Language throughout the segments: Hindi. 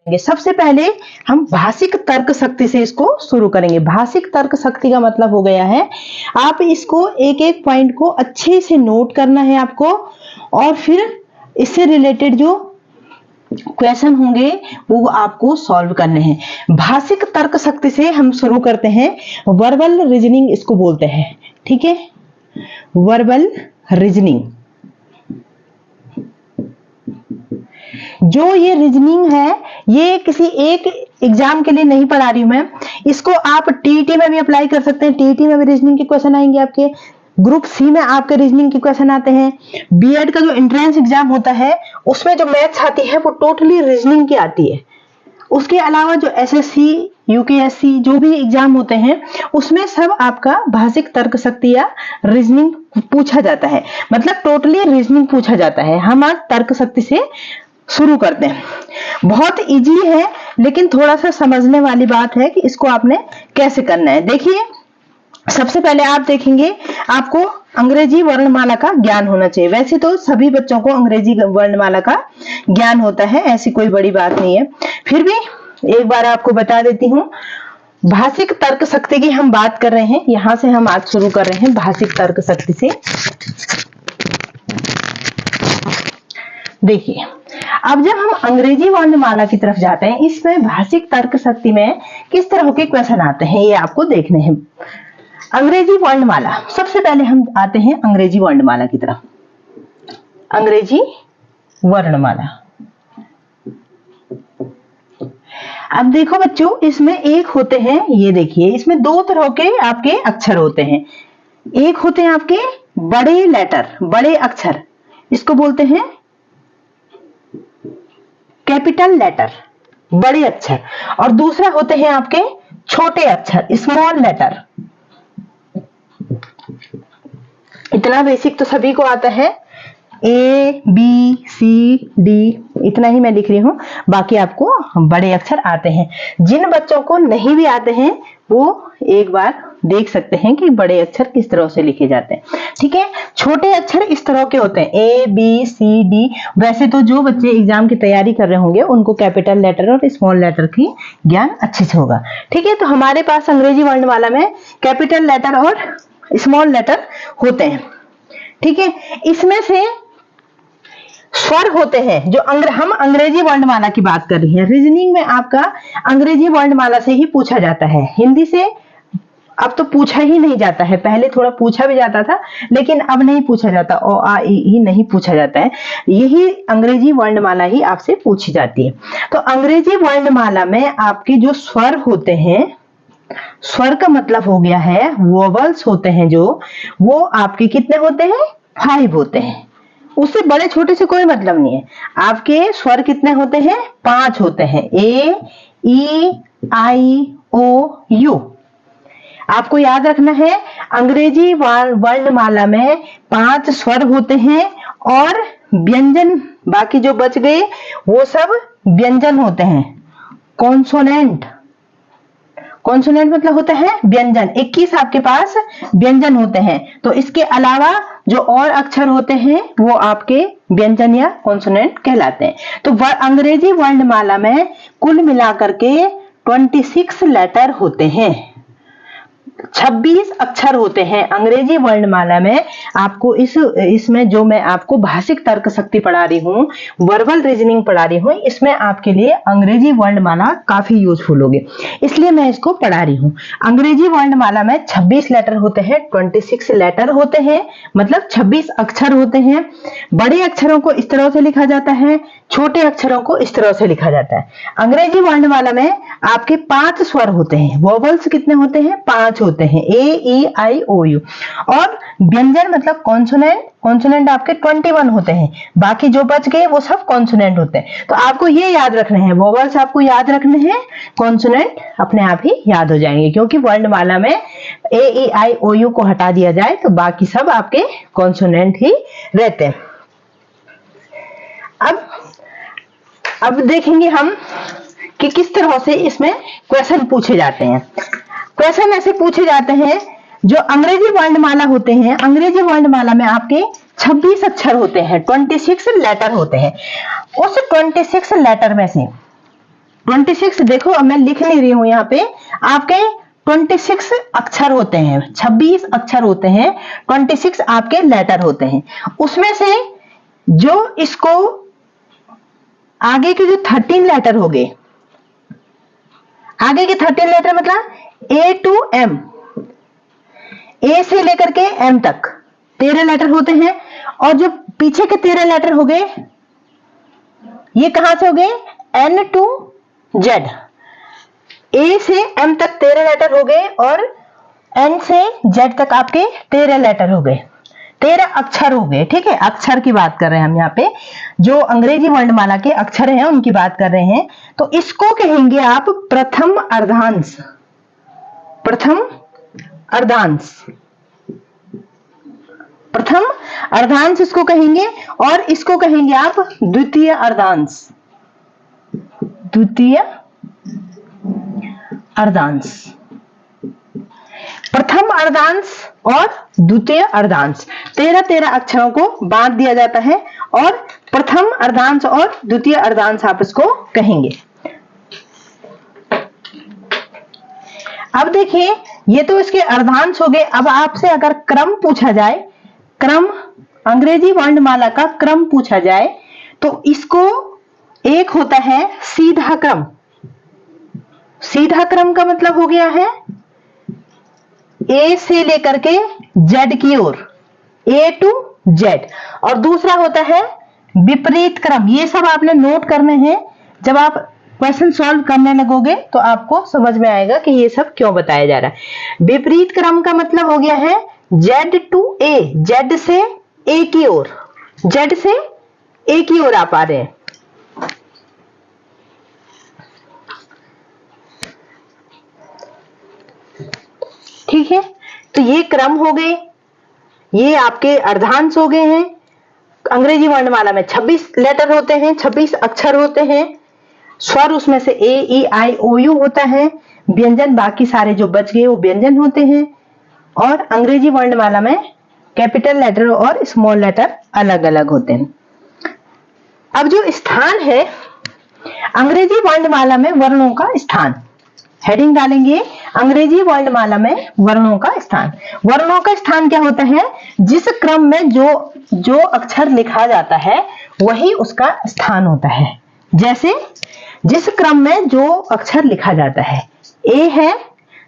सबसे पहले हम भाषिक तर्क शक्ति से इसको शुरू करेंगे। भाषिक तर्क शक्ति का मतलब हो गया है, आप इसको एक एक पॉइंट को अच्छे से नोट करना है आपको, और फिर इससे रिलेटेड जो क्वेश्चन होंगे वो आपको सॉल्व करने हैं। भाषिक तर्क शक्ति से हम शुरू करते हैं। वर्बल रीजनिंग इसको बोलते हैं, ठीक है, वर्बल रीजनिंग। जो ये रीजनिंग है, ये किसी एक एग्जाम के लिए नहीं पढ़ा रही हूं मैं, इसको आप टीईटी में भी अप्लाई कर सकते हैं। टीईटी में भी रीजनिंग के क्वेश्चन आएंगे आपके, ग्रुप सी में आपके रीजनिंग के क्वेश्चन आते हैं, बीएड का जो एंट्रेंस एग्जाम होता है उसमें जो मैथ्स आती है वो टोटली रीजनिंग की आती है। उसके अलावा जो एसएससी, यूकेएससी जो भी एग्जाम होते हैं उसमें सब आपका भाषिक तर्क शक्ति या रीजनिंग पूछा जाता है, मतलब टोटली रीजनिंग पूछा जाता है। हम आज तर्क शक्ति से शुरू करते हैं। बहुत इजी है, लेकिन थोड़ा सा समझने वाली बात है कि इसको आपने कैसे करना है। देखिए, सबसे पहले आप देखेंगे, आपको अंग्रेजी वर्णमाला का ज्ञान होना चाहिए। वैसे तो सभी बच्चों को अंग्रेजी वर्णमाला का ज्ञान होता है, ऐसी कोई बड़ी बात नहीं है, फिर भी एक बार आपको बता देती हूँ। भाषिक तर्क शक्ति की हम बात कर रहे हैं, यहां से हम आज शुरू कर रहे हैं भाषिक तर्क शक्ति से। देखिए, अब जब हम अंग्रेजी वर्णमाला की तरफ जाते हैं, इसमें भाषिक तर्क शक्ति में किस तरह के क्वेश्चन आते हैं ये आपको देखने हैं। अंग्रेजी वर्णमाला, सबसे पहले हम आते हैं अंग्रेजी वर्णमाला की तरफ। अंग्रेजी वर्णमाला, अब देखो बच्चों, इसमें एक होते हैं, ये देखिए, इसमें दो तरह के आपके अक्षर होते हैं। एक होते हैं आपके बड़े लेटर, बड़े अक्षर, इसको बोलते हैं कैपिटल लेटर, बड़े अक्षर, और दूसरा होते हैं आपके छोटे अक्षर, स्मॉल लेटर। इतना बेसिक तो सभी को आता है, ए बी सी डी, इतना ही मैं लिख रही हूं, बाकी आपको बड़े अक्षर आते हैं। जिन बच्चों को नहीं भी आते हैं वो एक बार देख सकते हैं कि बड़े अक्षर किस तरह से लिखे जाते हैं, ठीक है। छोटे अक्षर इस तरह के होते हैं, ए बी सी डी। वैसे तो जो बच्चे एग्जाम की तैयारी कर रहे होंगे उनको कैपिटल लेटर और स्मॉल लेटर की ज्ञान अच्छे से होगा, ठीक है। तो हमारे पास अंग्रेजी वर्णमाला में कैपिटल लेटर और स्मॉल लेटर होते हैं, ठीक है। इसमें से स्वर होते हैं जो हम अंग्रेजी वर्णमाला की बात कर रही हैं। रीजनिंग में आपका अंग्रेजी वर्णमाला से ही पूछा जाता है, हिंदी से अब तो पूछा ही नहीं जाता है। पहले थोड़ा पूछा भी जाता था, लेकिन अब नहीं पूछा जाता, ओ आ ई नहीं पूछा जाता है, यही अंग्रेजी वर्णमाला ही आपसे पूछी जाती है। तो अंग्रेजी वर्णमाला में आपके जो स्वर होते हैं, स्वर का मतलब हो गया है वोवल्स होते हैं जो, वो आपके कितने होते हैं, 5 होते हैं। उससे बड़े छोटे से कोई मतलब नहीं है। आपके स्वर कितने होते हैं, 5 होते हैं, ए ई आई ओ यू। आपको याद रखना है, अंग्रेजी वर्णमाला में 5 स्वर होते हैं और व्यंजन, बाकी जो बच गए वो सब व्यंजन होते हैं। कॉन्सोनेंट, कॉन्सोनेंट मतलब होता है व्यंजन। 21 आपके पास व्यंजन होते हैं। तो इसके अलावा जो और अक्षर होते हैं वो आपके व्यंजन या कॉन्सोनेंट कहलाते हैं। तो अंग्रेजी वर्णमाला में कुल मिलाकर के 26 लेटर होते हैं, 26 अक्षर होते हैं अंग्रेजी वर्णमाला में। आपको इसमें जो मैं आपको भाषिक तर्क शक्ति पढ़ा रही हूँ, वर्बल रीजनिंग पढ़ा रही हूँ, इसमें आपके लिए अंग्रेजी वर्णमाला काफी यूजफुल होगी, इसलिए मैं इसको पढ़ा रही हूँ। अंग्रेजी वर्णमाला में 26 लेटर होते हैं, 26 लेटर होते हैं, मतलब 26 अक्षर होते हैं। बड़े अक्षरों को इस तरह से लिखा जाता है, छोटे अक्षरों को इस तरह से लिखा जाता है। अंग्रेजी वर्णमाला में आपके 5 स्वर होते हैं, वोवल्स कितने होते हैं, 5 होते हैं, ए ई आई ओ यू, और व्यंजन मतलब कॉन्सोनेंट, कॉन्सोनेंट आपके 21 होते हैं, बाकी जो बच गए वो सब कॉन्सोनेंट होते हैं। तो आपको ये याद रखने हैं, वोवल्स आपको याद रखने हैं, कॉन्सोनेंट अपने आप ही याद हो जाएंगे, क्योंकि वर्णमाला में ए ई आई ओ यू को हटा दिया जाए तो बाकी सब आपके कॉन्सोनेंट ही रहते हैं। अब देखेंगे हम कि किस तरह से इसमें क्वेश्चन पूछे जाते हैं। क्वेश्चन ऐसे पूछे जाते हैं, जो अंग्रेजी वर्णमाला होते हैं, अंग्रेजी वर्णमाला में आपके 26 अक्षर होते हैं, 26 लेटर होते हैं। उस 26 लेटर में से 26 देखो, अब मैं लिख नहीं रही हूं यहाँ पे, आपके 26 अक्षर होते हैं, 26 अक्षर होते हैं, 26 आपके लेटर होते हैं। उसमें से जो इसको आगे के जो 13 लेटर हो गए, आगे के 13 लेटर मतलब ए टू एम, ए से लेकर के एम तक 13 लेटर होते हैं। और जो पीछे के 13 लेटर हो गए, ये कहां से हो गए, एन टू जेड, ए से एम तक 13 लेटर हो गए और एन से जेड तक आपके 13 लेटर हो गए, 13 अक्षर हो गए। ठीक है, अक्षर की बात कर रहे हैं हम यहाँ पे, जो अंग्रेजी वर्णमाला के अक्षर हैं उनकी बात कर रहे हैं। तो इसको कहेंगे आप प्रथम अर्धांश, प्रथम अर्धांश, प्रथम अर्धांश इसको कहेंगे। और इसको कहेंगे आप द्वितीय अर्धांश, द्वितीय अर्धांश। प्रथम अर्धांश और द्वितीय अर्धांश 13 अक्षरों को बांट दिया जाता है और प्रथम अर्धांश और द्वितीय अर्धांश आप इसको कहेंगे। अब देखिए, ये तो इसके अर्धांश हो गए। अब आपसे अगर क्रम पूछा जाए, क्रम, अंग्रेजी वर्णमाला का क्रम पूछा जाए, तो इसको एक होता है सीधा क्रम। सीधा क्रम का मतलब हो गया है ए से लेकर के जेड की ओर, ए टू जेड। और दूसरा होता है विपरीत क्रम। ये सब आपने नोट करने हैं, जब आप क्वेश्चन सॉल्व करने लगोगे तो आपको समझ में आएगा कि ये सब क्यों बताया जा रहा है। विपरीत क्रम का मतलब हो गया है जेड टू ए, जेड से ए की ओर, जेड से ए की ओर आप आ रहे हैं। ठीक है, तो ये क्रम हो गए, ये आपके अर्धांश हो गए हैं। अंग्रेजी वर्णमाला में 26 लेटर होते हैं, 26 अक्षर होते हैं। स्वर उसमें से ए ई आई ओ यू होता है। व्यंजन बाकी सारे जो बच गए वो व्यंजन होते हैं। और अंग्रेजी वर्णमाला में कैपिटल लेटर और स्मॉल लेटर अलग अलग होते हैं। अब जो स्थान है अंग्रेजी वर्णमाला में, वर्णों का स्थान, हेडिंग डालेंगे अंग्रेजी वर्णमाला में वर्णों का स्थान। वर्णों का स्थान क्या होता है, जिस क्रम में जो अक्षर लिखा जाता है वही उसका स्थान होता है। जैसे जिस क्रम में जो अक्षर लिखा जाता है, ए है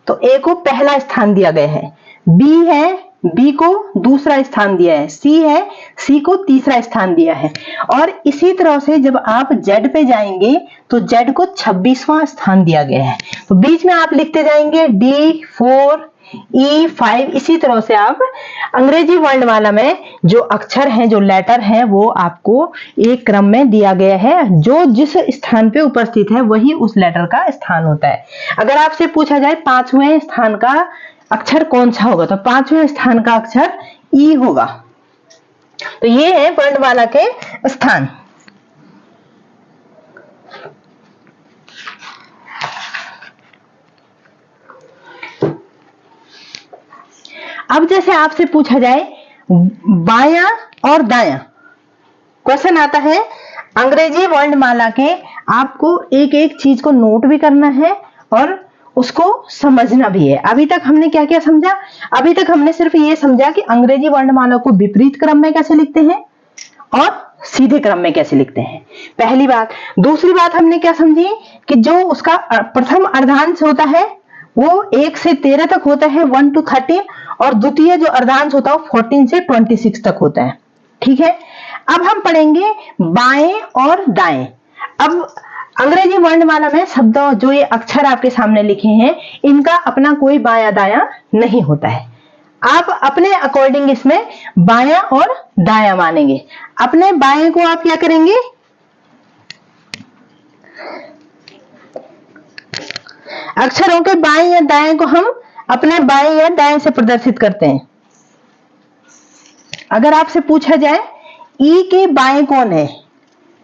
तो ए को पहला स्थान दिया गया है, बी है बी को दूसरा स्थान दिया है, सी है सी को तीसरा स्थान दिया है। और इसी तरह से जब आप जेड पे जाएंगे तो जेड को 26वां स्थान दिया गया है। तो बीच में आप लिखते जाएंगे D4 E5। इसी तरह से आप अंग्रेजी वर्णमाला में जो अक्षर हैं, जो लेटर हैं, वो आपको एक क्रम में दिया गया है। जो जिस स्थान पे उपस्थित है वही उस लेटर का स्थान होता है। अगर आपसे पूछा जाए 5वें स्थान का अक्षर कौन सा होगा, तो 5वें स्थान का अक्षर ई होगा। तो ये है वर्णमाला के स्थान। अब जैसे आपसे पूछा जाए बायां और दायां, क्वेश्चन आता है अंग्रेजी वर्णमाला के, आपको एक एक चीज को नोट भी करना है और उसको समझना भी है। अभी तक हमने क्या क्या समझा, अभी तक हमने सिर्फ ये समझा कि अंग्रेजी वर्णमाला को विपरीत क्रम में कैसे लिखते हैं और सीधे क्रम में कैसे लिखते हैं, पहली बात। दूसरी बात हमने क्या समझी कि जो उसका प्रथम अर्धांश होता है वो 1 से 13 तक होता है, 1 to 13, और द्वितीय जो अर्धांश होता है 14 से 26 तक होता है। ठीक है, अब हम पढ़ेंगे बाएं और दाएं। अब अंग्रेजी वर्णमाला में शब्द, जो ये अक्षर आपके सामने लिखे हैं, इनका अपना कोई बायां दायां नहीं होता है। आप अपने अकॉर्डिंग इसमें बायां और दायां मानेंगे। अपने बाएं को आप क्या करेंगे, अक्षरों के बाएं या दाएं को हम अपने बाएं या दाएं से प्रदर्शित करते हैं। अगर आपसे पूछा जाए ई के बाएं कौन है,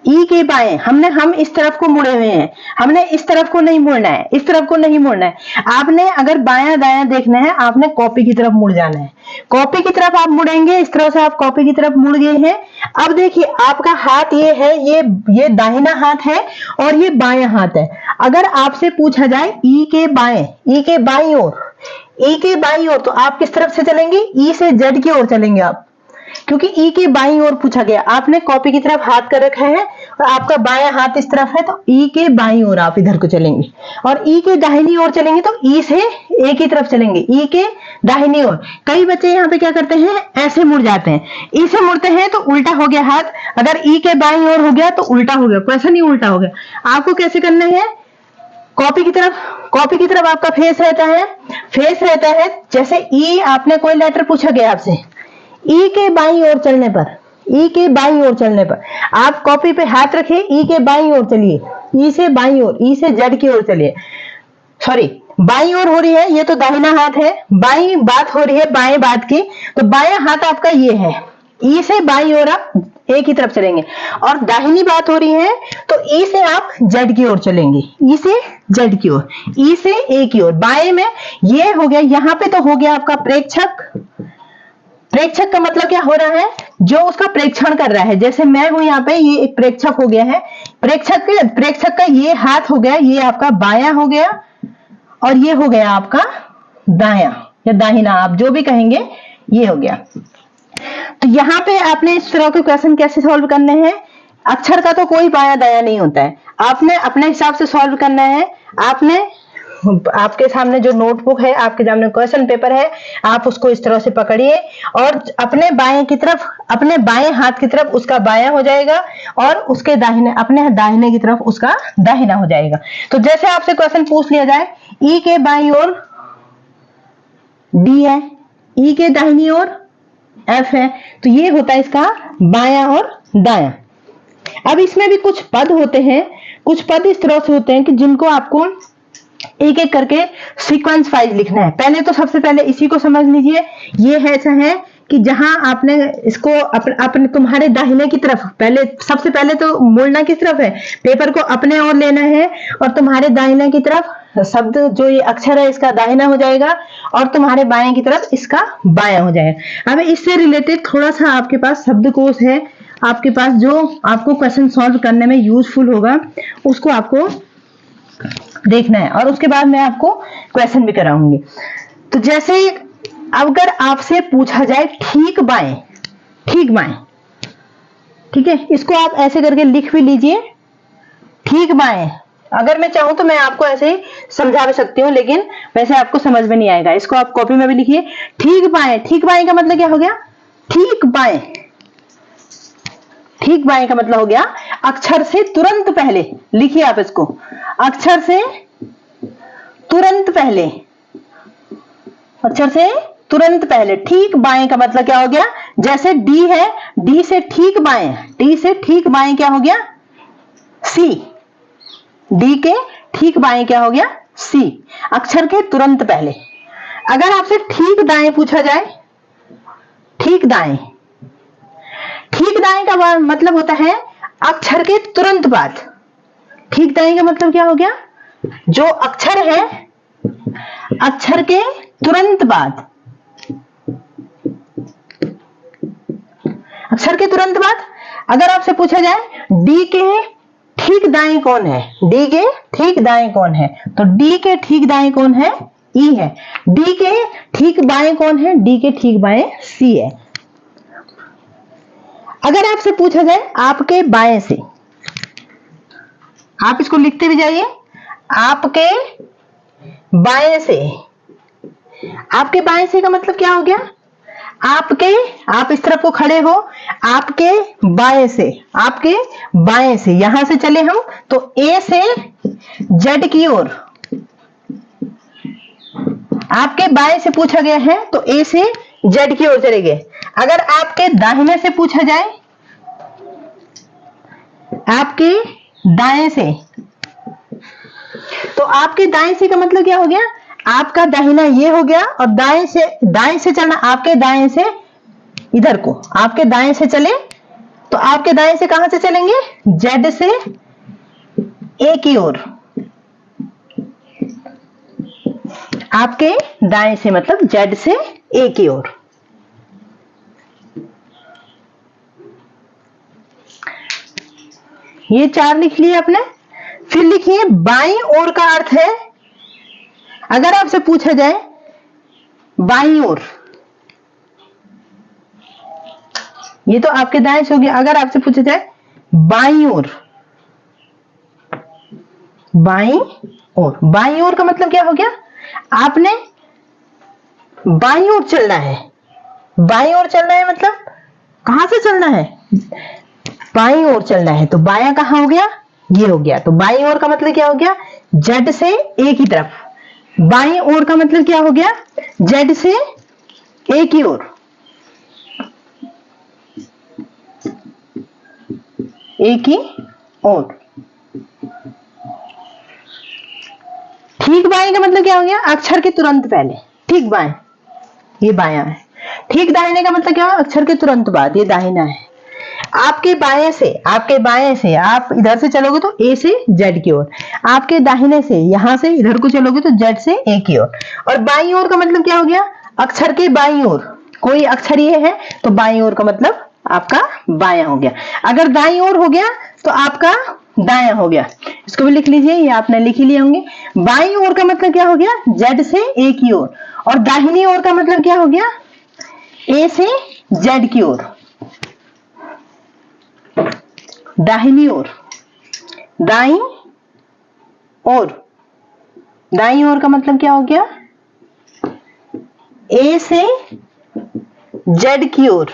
ई के बाएं हम इस तरफ को मुड़े हुए हैं, हमने इस तरफ को नहीं मुड़ना है, इस तरफ को नहीं मुड़ना है। आपने अगर बायां दायां देखना है, आपने कॉपी की तरफ मुड़ जाना है। कॉपी की तरफ आप मुड़ेंगे, इस तरह से आप कॉपी की तरफ मुड़ गए हैं। अब देखिए आपका हाथ ये है, ये दाहिना हाथ है और ये बायां हाथ है। अगर आपसे पूछा जाए ई के बाएं, ई के बाईं ओर, ई के बाईं ओर, तो आप किस तरफ से चलेंगे? ई से जेड की ओर चलेंगे आप, क्योंकि ई के बाईं ओर पूछा गया। आपने कॉपी की तरफ हाथ कर रखा है और आपका बायां हाथ इस तरफ है, तो ई के बाईं ओर आप इधर को चलेंगे। और ई के दाहिनी ओर चलेंगे तो ई से ए की तरफ चलेंगे, ई के दाहिनी ओर। कई बच्चे यहाँ पे क्या करते हैं, ऐसे मुड़ जाते हैं। ई से मुड़ते हैं तो उल्टा हो गया हाथ, अगर ई के बाईं ओर हो गया तो उल्टा हो गया। क्वेश्चन ही उल्टा हो गया। आपको कैसे करना है? कॉपी की तरफ आपका फेस रहता है। जैसे ई आपने कोई लेटर पूछा गया आपसे, ई के बाईं ओर चलने पर, ई के बाईं ओर चलने पर आप कॉपी पे हाथ रखिए, ई के बाईं ओर चलिए, ई से बाईं ओर, ई से जेड की ओर चलिए। सॉरी, बाईं ओर हो रही है, ये तो दाहिना हाथ है, बाईं बात हो रही है बाएं बात की, तो बायां हाथ आपका ये है, ई से बाईं ओर आप ए की तरफ चलेंगे। और दाहिनी बात हो रही है तो ई से आप जेड की ओर चलेंगे, ई से जेड की ओर, ई से ए की ओर। बाएं में ये हो गया, यहां पे तो हो गया आपका प्रेक्षक। प्रेक्षक का मतलब क्या हो रहा है? जो उसका प्रेक्षण कर रहा है। जैसे मैं हूं यहाँ पे, ये एक प्रेक्षक हो गया है। प्रेक्षक का ये हाथ हो गया, ये आपका बायां हो गया और ये हो गया आपका दायां या दाहिना, आप जो भी कहेंगे, ये हो गया। तो यहाँ पे आपने इस तरह के क्वेश्चन कैसे सॉल्व करने हैं? अक्षर का तो कोई बायां दायां नहीं होता है, आपने अपने हिसाब से सॉल्व करना है। आपके सामने जो नोटबुक है, आपके सामने क्वेश्चन पेपर है, आप उसको इस तरह से पकड़िए और अपने बाएं की तरफ, अपने बाएं हाथ की तरफ उसका बायां हो जाएगा और उसके दाहिने, अपने दाहिने की तरफ उसका दाहिना हो जाएगा। तो जैसे आपसे क्वेश्चन पूछ लिया जाए, ई के बाईं ओर डी है, ई के दाहिनी ओर एफ है, तो ये होता है इसका बायां और दायां। अब इसमें भी कुछ पद होते हैं, कुछ पद इस तरह से होते हैं कि जिनको आपको एक एक करके सीक्वेंस वाइज लिखना है। पहले तो सबसे पहले इसी को समझ लीजिए। ये है ऐसा है कि जहां आपने इसको अपने तुम्हारे दाहिने की तरफ, पहले सबसे पहले तो मुड़ना किस तरफ है? पेपर को अपने ओर लेना है और तुम्हारे दाहिने की तरफ शब्द, जो ये अक्षर है, इसका दाहिना हो जाएगा और तुम्हारे बाएं की तरफ इसका बायां हो जाएगा। अब इससे रिलेटेड थोड़ा सा आपके पास शब्दकोश है आपके पास, जो आपको क्वेश्चन सॉल्व करने में यूजफुल होगा, उसको आपको देखना है और उसके बाद मैं आपको क्वेश्चन भी कराऊंगी। तो जैसे अगर आपसे पूछा जाए ठीक बाएं, ठीक बाएं, ठीक है, इसको आप ऐसे करके लिख भी लीजिए, ठीक बाएं। अगर मैं चाहूं तो मैं आपको ऐसे ही समझा भी सकती हूँ, लेकिन वैसे आपको समझ में नहीं आएगा। इसको आप कॉपी में भी लिखिए, ठीक बाएं। ठीक बाएं का मतलब क्या हो गया? ठीक बाएं। ठीक बाएं का मतलब हो गया अक्षर से तुरंत पहले। लिखिए आप इसको, अक्षर से तुरंत पहले, अक्षर से तुरंत पहले। ठीक बाएं का मतलब क्या हो गया? जैसे डी है, डी से ठीक बाएं, डी से ठीक बाएं क्या हो गया? सी। डी के ठीक बाएं क्या हो गया? सी। अक्षर के तुरंत पहले। अगर आपसे ठीक दाएं पूछा जाए, ठीक दाएं, ठीक दाएं का मतलब होता है अक्षर के तुरंत बाद। ठीक दाएं का मतलब क्या हो गया? जो अक्षर है, अक्षर के तुरंत बाद, अक्षर के तुरंत बाद। अगर आपसे पूछा जाए डी के ठीक दाएं कौन है, डी के ठीक दाएं कौन है, तो डी के ठीक दाएं कौन है? ई है। डी के ठीक बाएं कौन है? डी के ठीक बाएं सी है। अगर आपसे पूछा जाए आपके बाएं से, आप इसको लिखते भी जाइए, आपके बाएं से। आपके बाएं से का मतलब क्या हो गया? आपके, आप इस तरफ को खड़े हो, आपके बाएं से, आपके बाएं से, यहां से चले हम तो ए से जेड की ओर। आपके बाएं से पूछा गया है तो ए से जेड की ओर चले गए। अगर आपके दाहिने से पूछा जाए, आपके दाएं से, तो आपके दाएं से का मतलब क्या हो गया? आपका दाहिना ये हो गया और दाएं से चलना, आपके दाएं से इधर को, आपके दाएं से चले तो आपके दाएं से कहां से चलेंगे? जेड से ए की ओर। आपके दाएं से मतलब जेड से ए की ओर। ये 4 लिख लिए आपने। फिर लिखिए बाईं ओर का अर्थ है, अगर आपसे पूछा जाए बाईं ओर, ये तो आपके दाएं से हो गया। अगर आपसे पूछा जाए बाईं ओर, बाईं ओर, बाईं ओर का मतलब क्या हो गया? आपने बाईं ओर चलना है। बाईं ओर चलना है मतलब कहां से चलना है? बाईं ओर चलना है। तो बायां कहां हो गया? ये हो गया। तो बाईं ओर का मतलब क्या हो गया? जेड से ए की तरफ। बाईं ओर का मतलब क्या हो गया? जेड से ए की ओर। ए की ओर। ठीक बाएं का मतलब क्या हो गया? अक्षर के तुरंत पहले। ठीक बाएं, ये बायां है। ठीक दाहिने का मतलब क्या है? अक्षर के तुरंत बाद, ये दाहिना है। आपके बाएं से, आपके बाएं से आप इधर से चलोगे तो ए से जेड की ओर। आपके दाहिने से यहां से इधर को चलोगे तो जेड से ए की ओर। और बाईं ओर का मतलब क्या हो गया? अक्षर के बाईं ओर। कोई अक्षर ये है तो बाईं ओर का मतलब आपका बायां हो गया। अगर दाईं ओर हो गया तो आपका दायां हो गया। इसको भी लिख लीजिए, ये आपने लिख ही लिए होंगे। बाईं ओर का मतलब क्या हो गया? जेड से ए की ओर। और दाहिनी ओर का मतलब क्या हो गया? ए से जेड की ओर। दाहिनी ओर, दाईं ओर। दाईं ओर का मतलब क्या हो गया? ए से जेड की ओर।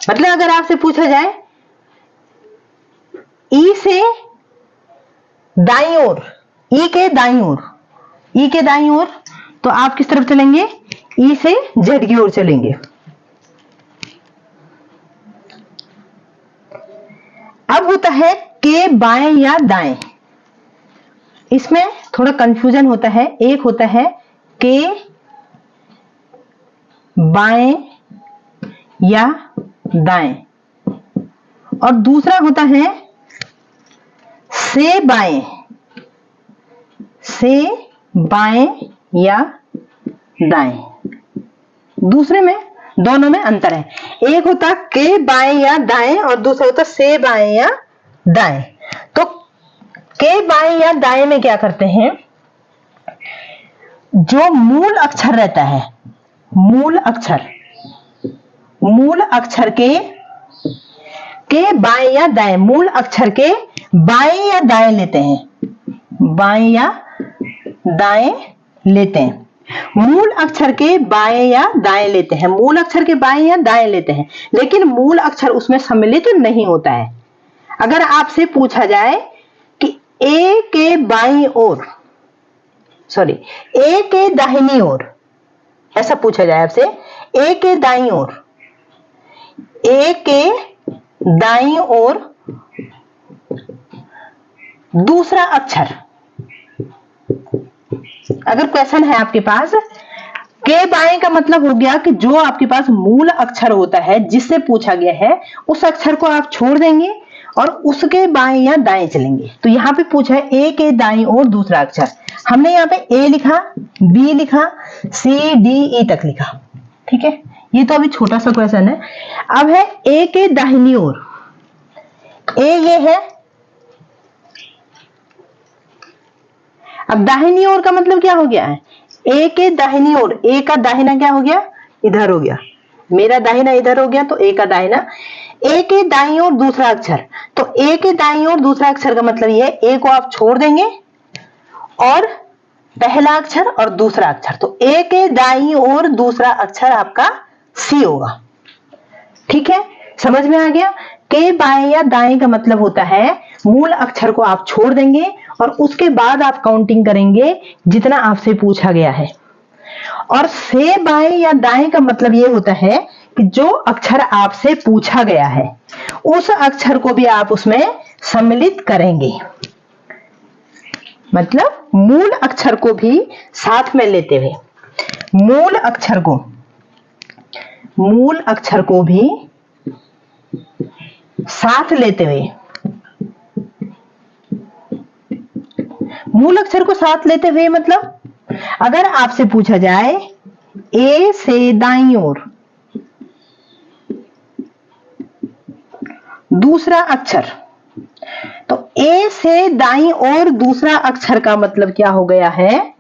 मतलब अगर आपसे पूछा जाए ई से दाईं ओर, ई के दाईं ओर, ई के दाईं ओर, तो आप किस तरफ चलेंगे? ई से जेड की ओर चलेंगे। अब होता है के बाएं या दाएं। इसमें थोड़ा कंफ्यूजन होता है। एक होता है के बाएं या दाएं, और दूसरा होता है से बाएं, से बाएं या दाएं। दूसरे में, दोनों में अंतर है। एक होता के बाएं या दाएं और दूसरा होता से बाएं या दाएं। तो के बाएं या दाएं में क्या करते हैं? जो मूल अक्षर रहता है, मूल अक्षर, मूल अक्षर के बाएं या दाएं, मूल अक्षर के बाएं या दाएं लेते हैं, बाएं या दाएं लेते हैं। मूल अक्षर के बाएं या दाएं लेते हैं, मूल अक्षर के बाएं या दाएं लेते हैं, लेकिन मूल अक्षर उसमें सम्मिलित नहीं होता है। अगर आपसे पूछा जाए कि ए के बाईं ओर, सॉरी, ए के दाहिनी ओर, ऐसा पूछा जाए आपसे, ए के दाईं ओर, ए के दाईं ओर दूसरा अक्षर, अगर क्वेश्चन है आपके पास, के बाएं का मतलब हो गया कि जो आपके पास मूल अक्षर होता है जिससे पूछा गया है, उस अक्षर को आप छोड़ देंगे और उसके बाएं या दाएं चलेंगे। तो यहां पे पूछा है ए के दाईं ओर दूसरा अक्षर। हमने यहाँ पे ए लिखा, बी लिखा, सी डी ई तक लिखा। ठीक है, ये तो अभी छोटा सा क्वेश्चन है। अब है ए के दाहिनी ओर। ए ये है, अब दाहिनी ओर का मतलब क्या हो गया है? ए के दाहिनी ओर, ए का दाहिना क्या हो गया? इधर हो गया। मेरा दाहिना इधर हो गया तो ए का दाहिना। ए के दाईं ओर दूसरा अक्षर, तो ए के दाईं ओर दूसरा अक्षर का मतलब ये है ए को आप छोड़ देंगे और पहला अक्षर और दूसरा अक्षर, तो ए के दाईं ओर दूसरा अक्षर आपका सी होगा। ठीक है, समझ में आ गया? के बाएं या दाएं का मतलब होता है मूल अक्षर को आप छोड़ देंगे और उसके बाद आप काउंटिंग करेंगे जितना आपसे पूछा गया है। और से बाएं या दाएं का मतलब ये होता है कि जो अक्षर आपसे पूछा गया है उस अक्षर को भी आप उसमें सम्मिलित करेंगे, मतलब मूल अक्षर को भी साथ में लेते हुए, मूल अक्षर को मूल अक्षर को भी साथ लेते हुए, मूल अक्षर को साथ लेते हुए मतलब अगर आपसे पूछा जाए ए से दाईं ओर दूसरा अक्षर, तो ए से दाईं ओर दूसरा अक्षर का मतलब क्या हो गया है?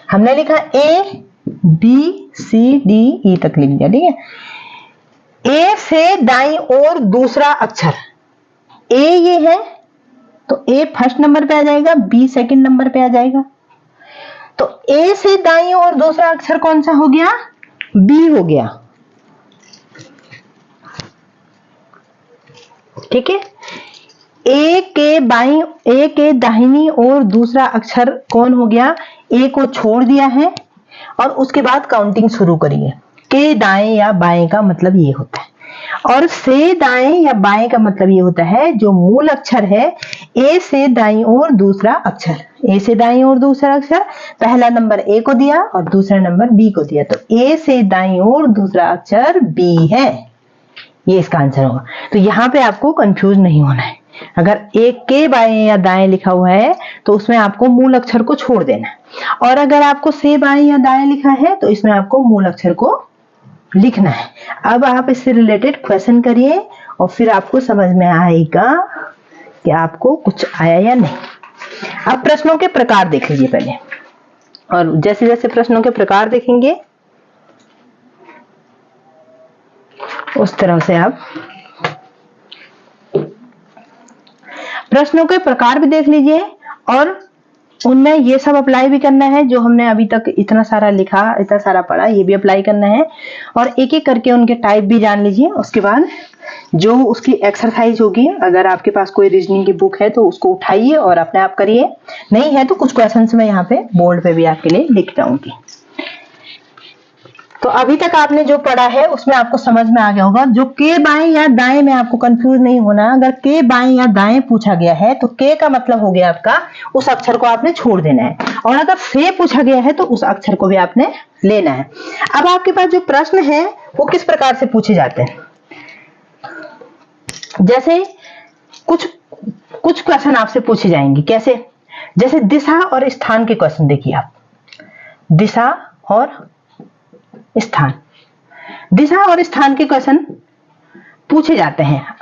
हमने लिखा ए बी सी डी ई तक लिख दिया, ठीक है। ए से दाईं ओर दूसरा अक्षर, ए ये है तो ए फर्स्ट नंबर पे आ जाएगा, बी सेकंड नंबर पे आ जाएगा। तो ए से दाईं ओर दूसरा अक्षर कौन सा हो गया? बी हो गया, ठीक है। ए के दाहिनी ओर दूसरा अक्षर कौन हो गया? ए को छोड़ दिया है और उसके बाद काउंटिंग शुरू करिए। के दाएं या बाएं का मतलब ये होता है, और से दाएं या बाएं का मतलब ये होता है जो मूल अक्षर है ए से दाईं ओर दूसरा अक्षर, ए से दाईं ओर दूसरा अक्षर, पहला नंबर ए को दिया और दूसरा नंबर बी को दिया, तो ए से दाईं ओर दूसरा अक्षर बी है, ये इसका आंसर होगा। तो यहाँ पे आपको कंफ्यूज नहीं होना है। अगर एक के बाएं या दाएं लिखा हुआ है तो उसमें आपको मूल अक्षर को छोड़ देना है, और अगर आपको से बाएं या दाएं लिखा है तो इसमें आपको मूल अक्षर को लिखना है। अब आप इससे रिलेटेड क्वेश्चन करिए और फिर आपको समझ में आएगा कि आपको कुछ आया या नहीं। अब प्रश्नों के प्रकार देख लीजिए पहले, और जैसे जैसे प्रश्नों के प्रकार देखेंगे उस तरह से आप प्रश्नों के प्रकार भी देख लीजिए, और उनमें ये सब अप्लाई भी करना है जो हमने अभी तक इतना सारा लिखा, इतना सारा पढ़ा, ये भी अप्लाई करना है। और एक एक करके उनके टाइप भी जान लीजिए। उसके बाद जो उसकी एक्सरसाइज होगी, अगर आपके पास कोई रीजनिंग की बुक है तो उसको उठाइए और अपने आप करिए, नहीं है तो कुछ क्वेश्चंस मैं यहाँ पे बोर्ड पे भी आपके लिए लिख जाऊंगी। तो अभी तक आपने जो पढ़ा है उसमें आपको समझ में आ गया होगा। जो के बाएं या दाएं में आपको कंफ्यूज नहीं होना। अगर के बाएं या दाएं पूछा गया है तो के का मतलब हो गया आपका उस अक्षर को आपने छोड़ देना है, और अगर से पूछा गया है तो उस अक्षर को भी आपने लेना है। अब आपके पास जो प्रश्न है वो किस प्रकार से पूछे जाते हैं, जैसे कुछ क्वेश्चन आपसे पूछे जाएंगे। कैसे? जैसे दिशा और स्थान के क्वेश्चन देखिए आप, दिशा और स्थान, दिशा और स्थान के क्वेश्चन पूछे जाते हैं।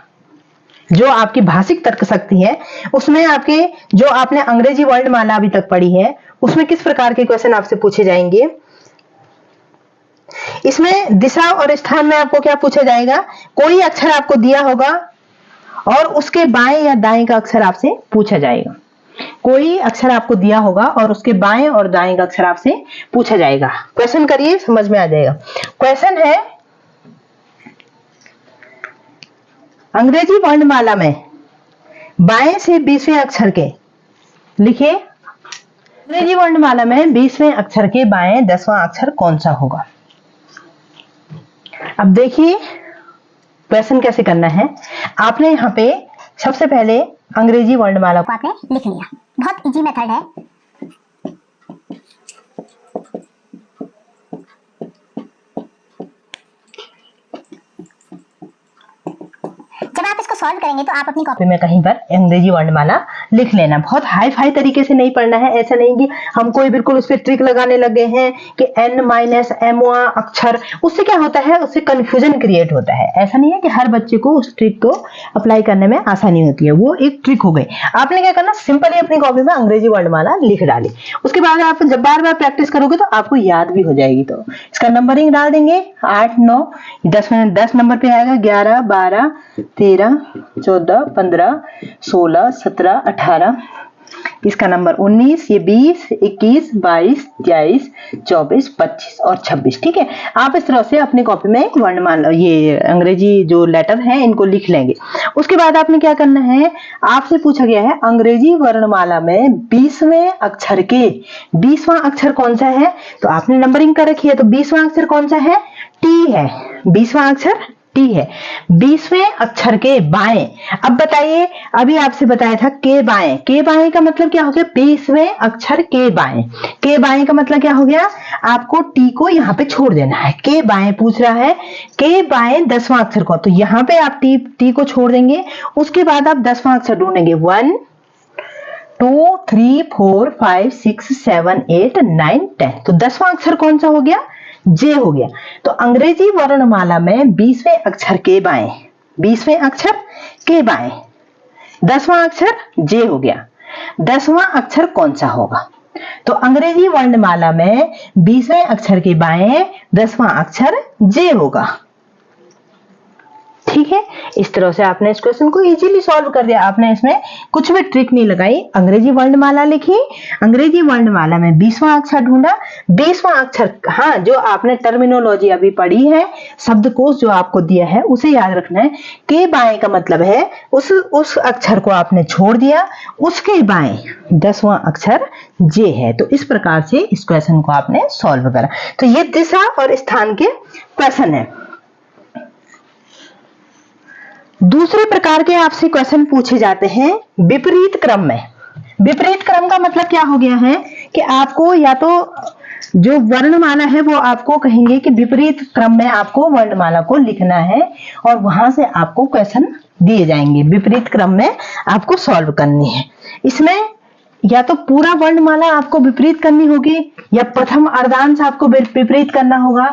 जो आपकी भाषिक तर्क शक्ति है उसमें आपके जो आपने अंग्रेजी वर्णमाला अभी तक पढ़ी है उसमें किस प्रकार के क्वेश्चन आपसे पूछे जाएंगे। इसमें दिशा और स्थान में आपको क्या पूछा जाएगा, कोई अक्षर आपको दिया होगा और उसके बाएं या दाएं का अक्षर आपसे पूछा जाएगा। कोई अक्षर आपको दिया होगा और उसके बाएं और दाएं का अक्षर आपसे पूछा जाएगा। क्वेश्चन करिए, समझ में आ जाएगा। क्वेश्चन है अंग्रेजी वर्णमाला में बाएं से 20वें अक्षर के लिखिए। अंग्रेजी वर्णमाला में 20वें अक्षर के बाएं 10वां अक्षर कौन सा होगा। अब देखिए क्वेश्चन कैसे करना है। आपने यहाँ पे सबसे पहले अंग्रेजी वर्णमाला को आपने लिख लिया। बहुत इजी मेथड है। जब आप इसको सॉल्व करेंगे तो आप अपनी कॉपी में कहीं पर अंग्रेजी वर्णमाला लिख लेना। बहुत हाई फाई तरीके से नहीं पढ़ना है। ऐसा नहीं कि हम कोई बिल्कुल उस पर ट्रिक लगाने लगे हैं कि n-m अक्षर, उससे क्या होता है, उससे कंफ्यूजन क्रिएट होता है। ऐसा नहीं है कि हर बच्चे को उस ट्रिक को अप्लाई करने में आसानी होती है, वो एक ट्रिक हो गई। आपने क्या करना, सिंपली अपनी कॉपी में अंग्रेजी वर्णमाला लिख डाली। उसके बाद आप जब बार बार प्रैक्टिस करोगे तो आपको याद भी हो जाएगी। तो इसका नंबरिंग डाल देंगे 8, 9, 10 में 10 नंबर पे आएगा, 11, 12, 13, 14, 15, 16, 17, 18, इसका नंबर 19, ये 20, 21, 22, 23, 24, 25 और 26। ठीक है, आप इस तरह से अपनी कॉपी में वर्णमाला, ये अंग्रेजी जो लेटर हैं इनको लिख लेंगे। उसके बाद आपने क्या करना है, आपसे पूछा गया है अंग्रेजी वर्णमाला में 20वें अक्षर के 20वां अक्षर कौन सा है। तो आपने नंबरिंग कर रखी है, तो 20वां अक्षर कौन सा है, टी है। 20वां अक्षर टी टी है, 20वें अक्षर के बाएं। अब बताइए, अभी आपसे बताया था के बाएं, के बाएं का मतलब क्या हो गया, 20वें अक्षर के बाएं। के बाएं का मतलब क्या हो गया, आपको टी को यहाँ पे छोड़ देना है। के बाएं पूछ रहा है, के बाएं 10वां अक्षर को, तो यहाँ पे आप टी को छोड़ देंगे, उसके बाद आप 10वां अक्षर ढूंढेंगे। 1 2 3 4 5 6 7 8 9 10, तो 10वां अक्षर कौन सा हो गया, जे हो गया। तो अंग्रेजी वर्णमाला में 20वें अक्षर के बाएं, 20वें अक्षर के बाएं, 10वां अक्षर जे हो गया। 10वां अक्षर कौन सा होगा, तो अंग्रेजी वर्णमाला में 20वें अक्षर के बाएं 10वां अक्षर जे होगा। ठीक है, इस तरह से आपने इस क्वेश्चन को इजीली सॉल्व कर दिया। आपने इसमें कुछ भी ट्रिक नहीं लगाई, अंग्रेजी वर्णमाला लिखी, अंग्रेजी वर्णमाला में 20वां अक्षर ढूंढा, 20वां अक्षर, हाँ जो आपने टर्मिनोलॉजी अभी पढ़ी है, शब्दकोश जो आपको दिया है उसे याद रखना है। के बाएं का मतलब है उस अक्षर को आपने छोड़ दिया, उसके बाएं 10वां अक्षर जे है। तो इस प्रकार से इस क्वेश्चन को आपने सॉल्व करा। तो ये दिशा और स्थान के क्वेश्चन है। दूसरे प्रकार के आपसे क्वेश्चन पूछे जाते हैं विपरीत क्रम में। विपरीत क्रम का मतलब क्या हो गया है कि आपको या तो जो वर्णमाला है वो आपको कहेंगे कि विपरीत क्रम में आपको वर्णमाला को लिखना है और वहां से आपको क्वेश्चन दिए जाएंगे, विपरीत क्रम में आपको सॉल्व करनी है। इसमें या तो पूरा वर्णमाला आपको विपरीत करनी होगी, या प्रथम अर्धांश आपको विपरीत करना होगा,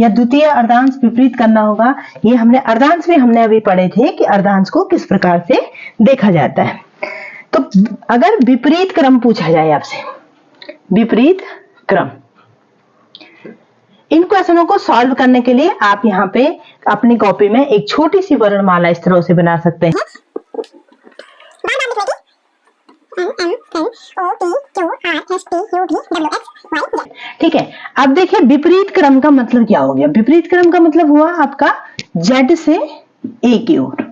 या द्वितीय अर्धांश विपरीत करना होगा। ये हमने अर्धांश भी हमने अभी पढ़े थे कि अर्धांश को किस प्रकार से देखा जाता है। तो अगर विपरीत क्रम पूछा जाए आपसे, विपरीत क्रम, इन क्वेश्चनों को सॉल्व करने के लिए आप यहाँ पे अपनी कॉपी में एक छोटी सी वर्णमाला इस तरह से बना सकते हैं। ठीक है, अब देखिए विपरीत क्रम का मतलब क्या हो गया। विपरीत क्रम का मतलब हुआ आपका जेड से ए की ओर।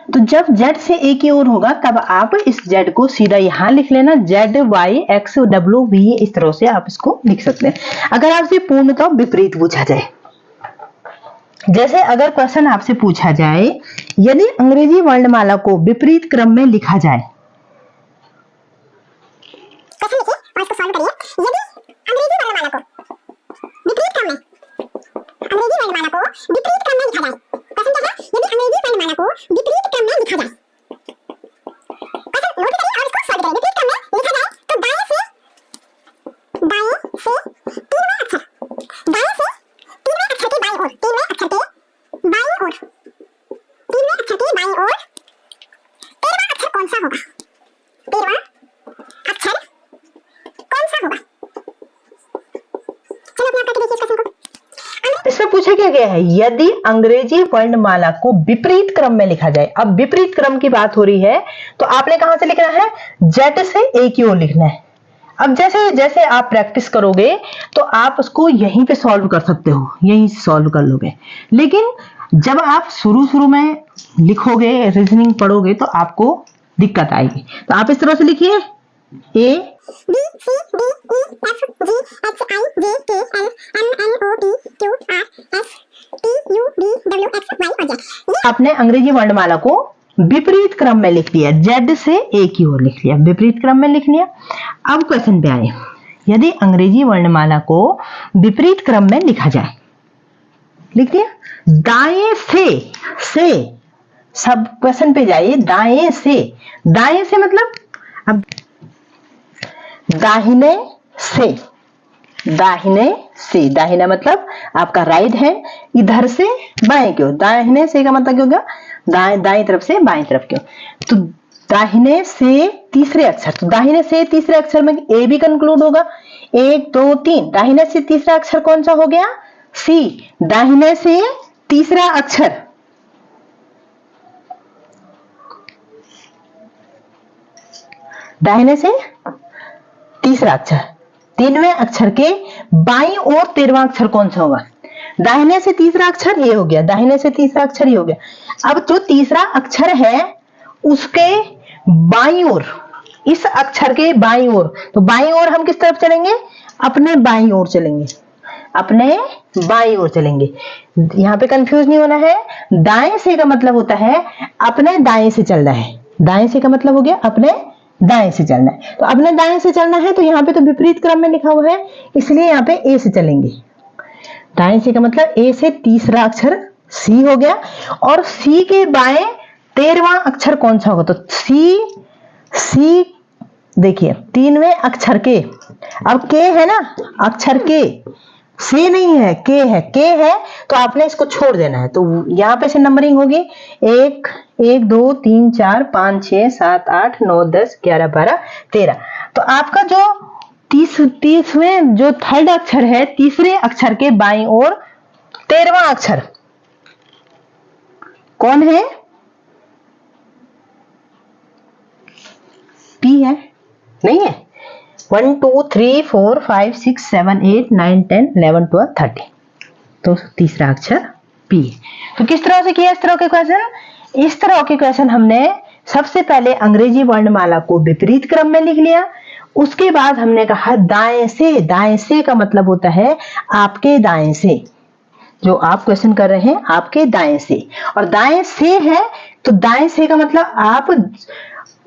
तो जब जेड से ए की ओर होगा तब आप इस जेड को सीधा यहां लिख लेना, Z Y X W V, इस तरह से आप इसको लिख सकते हैं। अगर आपसे पूर्णतः विपरीत पूछा जाए, जैसे अगर क्वेश्चन आपसे पूछा जाए यदि अंग्रेजी वर्णमाला को विपरीत क्रम में लिखा जाए, क्वेश्चन लिखिए और इसको सॉल्व करिए। यदि अंग्रेजी वर्णमाला को विपरीत क्रम में, अंग्रेजी वर्णमाला को विपरीत क्रम में लिखा जाए, क्वेश्चन क्या है, यदि अंग्रेजी वर्णमाला को विपरीत क्रम में लिखा जाए, क्वेश्चन नोट करिए और इसको सॉल्व करिए। विपरीत क्रम में लिखा जाए तो दाएं से तीनवें अक्षर, दाएं से तीनवें अक्षर के बाईं ओर, तीनवें अक्षर के बाईं ओर, तीनवें अक्षर के बाईं ओर 13वां अक्षर कौन सा होगा, 13वां अक्षर कौन सा होगा। चलो अपने आप करके देखिए इस क्वेश्चन को। इसमें पूछा क्या गया है, यदि अंग्रेजी वर्णमाला को विपरीत क्रम में लिखा जाए। अब विपरीत क्रम की बात हो रही है तो आपने कहां से लिखना है, जेड से ए की ओर लिखना है। अब जैसे जैसे आप प्रैक्टिस करोगे तो आप उसको यहीं पे सॉल्व कर सकते हो, यहीं से सॉल्व कर लोगे। लेकिन जब आप शुरू में लिखोगे, रीजनिंग पढ़ोगे तो आपको दिक्कत आएगी। तो आप इस तरह से लिखिए, A B C D E F G H I J K L M N O P Q R S T U V W X Y और जेड। आपने अंग्रेजी वर्णमाला को विपरीत क्रम में लिख दिया, जेड से ए की ओर लिख लिया, विपरीत क्रम में लिख लिया। अब क्वेश्चन पे आए, यदि अंग्रेजी वर्णमाला को विपरीत क्रम में लिखा जाए, लिख दिया, दाएं से सब क्वेश्चन पे जाइए, दाएं से मतलब अब दाहिने से, दाहिना मतलब आपका राइट है, इधर से बाएं क्यों, दाहिने से का मतलब क्या होगा, दाएं तरफ से बाएं तरफ क्यों। तो दाहिने से तीसरे अक्षर, तो दाहिने से तीसरे अक्षर में ए भी कंक्लूड होगा, 1 2 3, दाहिने से तीसरा अक्षर कौन सा हो गया, सी। दाहिने से तीसरा अक्षर, दाहिने से तीसरा अक्षर, 3वें अक्षर के बाईं ओर 13वां अक्षर कौन सा होगा। दाहिने से तीसरा अक्षर ये हो गया, दाहिने से तीसरा अक्षर ये हो गया। अब जो तीसरा अक्षर है उसके बाईं ओर, इस अक्षर के बाईं ओर, तो बाईं ओर हम किस तरफ चलेंगे, अपने बाईं ओर चलेंगे। अपने बाईं ओर चलेंगे। यहाँ पे कंफ्यूज नहीं होना है। दाएं से का मतलब होता है अपने दाएं से चलना है। दाएं से का मतलब हो गया अपने दाएं से चलना है। तो अपने दाएं से चलना है तो यहाँ पे तो विपरीत क्रम में लिखा हुआ है, इसलिए यहाँ पे ए से चलेंगे। दाएं से का मतलब ए से तीसरा अक्षर सी हो गया, और सी के बाएं 13वां अक्षर कौन सा होगा? तो सी देखिए 3वें अक्षर के, अब के है ना, अक्षर के, से नहीं है, के है तो आपने इसको छोड़ देना है। तो यहाँ पे से नंबरिंग होगी 1 1 2 3 4 5 6 7 8 9 10 11 12 13। तो आपका जो 30वें जो थर्ड अक्षर है, तीसरे अक्षर के बाईं ओर 13वां अक्षर कौन है? पी है? नहीं है। 1 2 3 4 5 6 7 8 9 10 11 12 13, तो तीसरा अक्षर पी है। तो किस तरह से किया इस तरह के क्वेश्चन? इस तरह के क्वेश्चन हमने सबसे पहले अंग्रेजी वर्णमाला को विपरीत क्रम में लिख लिया, उसके बाद हमने कहा दाएं से। दाएं से का मतलब होता है आपके दाएं से, जो आप क्वेश्चन कर रहे हैं आपके दाएं से, और दाएं से है तो दाएं से का मतलब आप